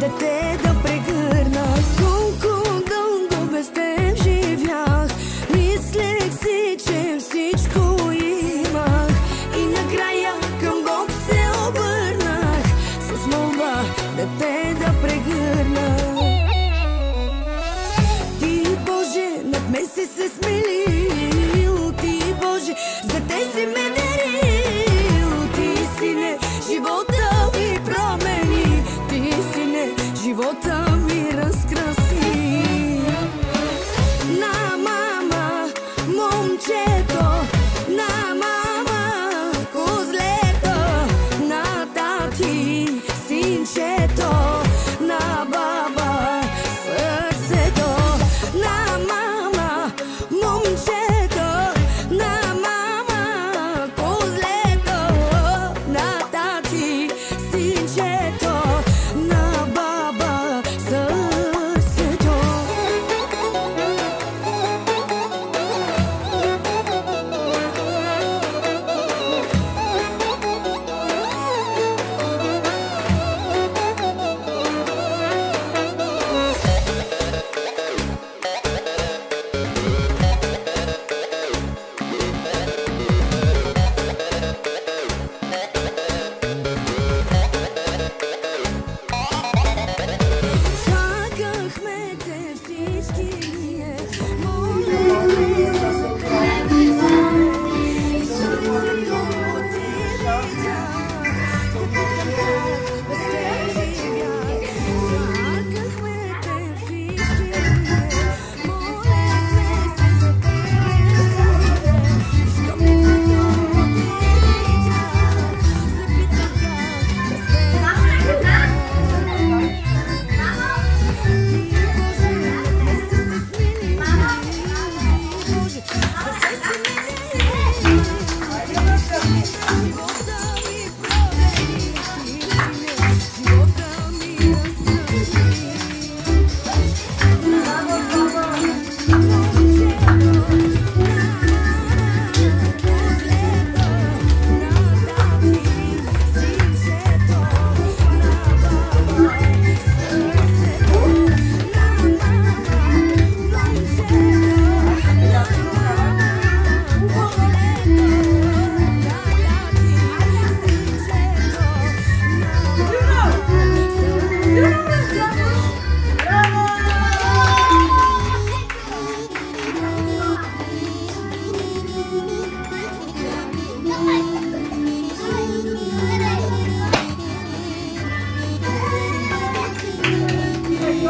да те да прегърна. Колко дълго без теб живях, мислех си, че всичко имах и накрая към Бог се обърнах с молба да те да прегърна. Ти, Боже, над мен си се смилил, ти, Боже, за те си ме дарил. Ти, Сине, живота ми промени, ти, Сине, живота ми разкраси. На мама, момчето, на мама, козлето, на тати, синчето, на баба, сърцето. На мама, момчето, на мама, козлето, на тати, синчето, на баба, сърцето. Чакахме те всички ние,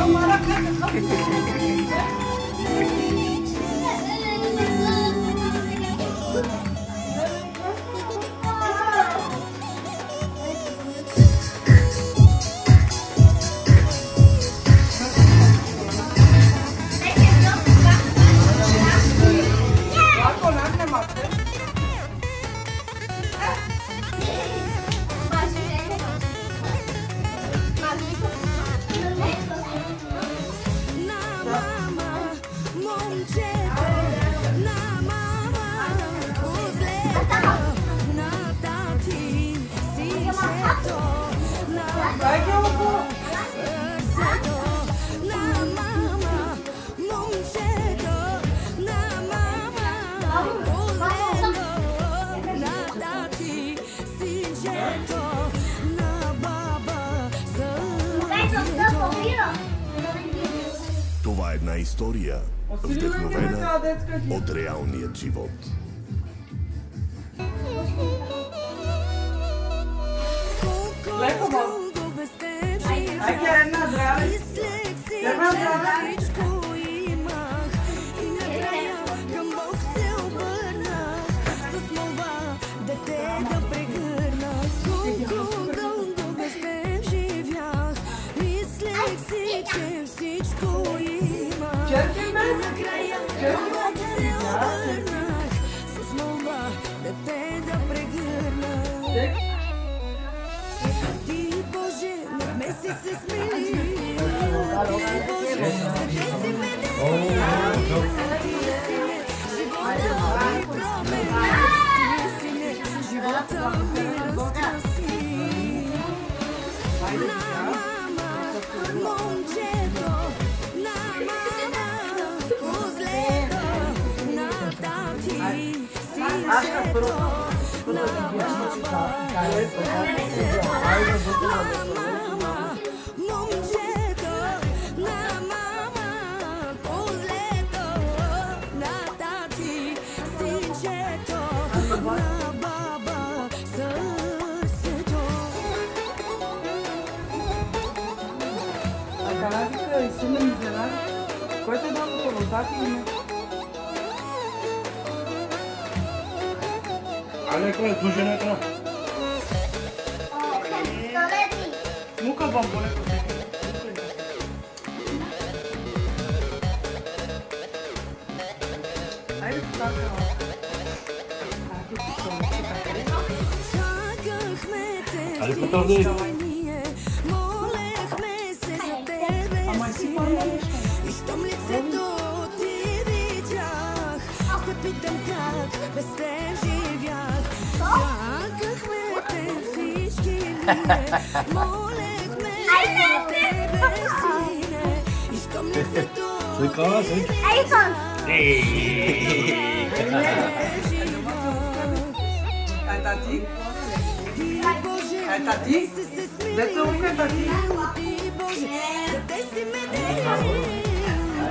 молехме Това е една история, вдъхновена от реалният живот. Леко дълго без теб живях, мислех си, че всичко имах и накрая към Бог се обърнах с молба да те да прегърна. Колко дълго без теб живях, мислех си, че всичко имах и накрая към Бог се обърнах с молба да те да прегърна. Ти, Боже, над мен си се смилил, ти, Боже, за те си ме дарил. Ти, Сине, живота ми промени, ти, Сине, живота ми разкраси. На мама, момчето, на мама, козлето, на тати, синчето, на баба, сърцето, на мама, момчето, на мама, козлето, на тати, синчето, на баба, сърцето. Каравика и сина ми изненади. Който е дал по водата или не? Ale kau tu jenak kau. Muka bom boleh kau. Айде така. Чакахме те Айде всички потърди. ние, молехме се за тебе си. И щом лицето ти видях, се питам как без теб живях. Чакахме те всички ние, молехме се за тебе сине. И щом лицето ти видях, Ай, тати? ти Боже, Ай, тати? Деца ука, тати? ти Боже, за те си ме дели,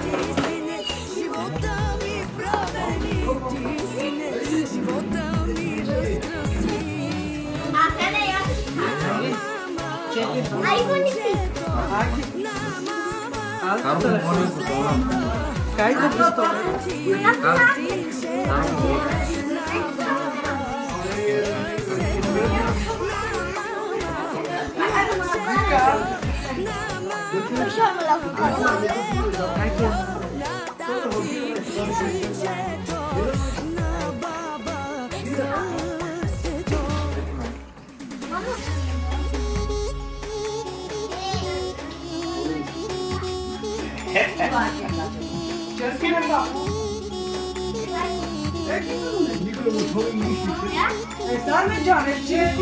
ти си не живота ми правени, ти си не живота ми разкраси. На мама, Аз телефон. Кай да пистолет? Черки не па. Саме джане, че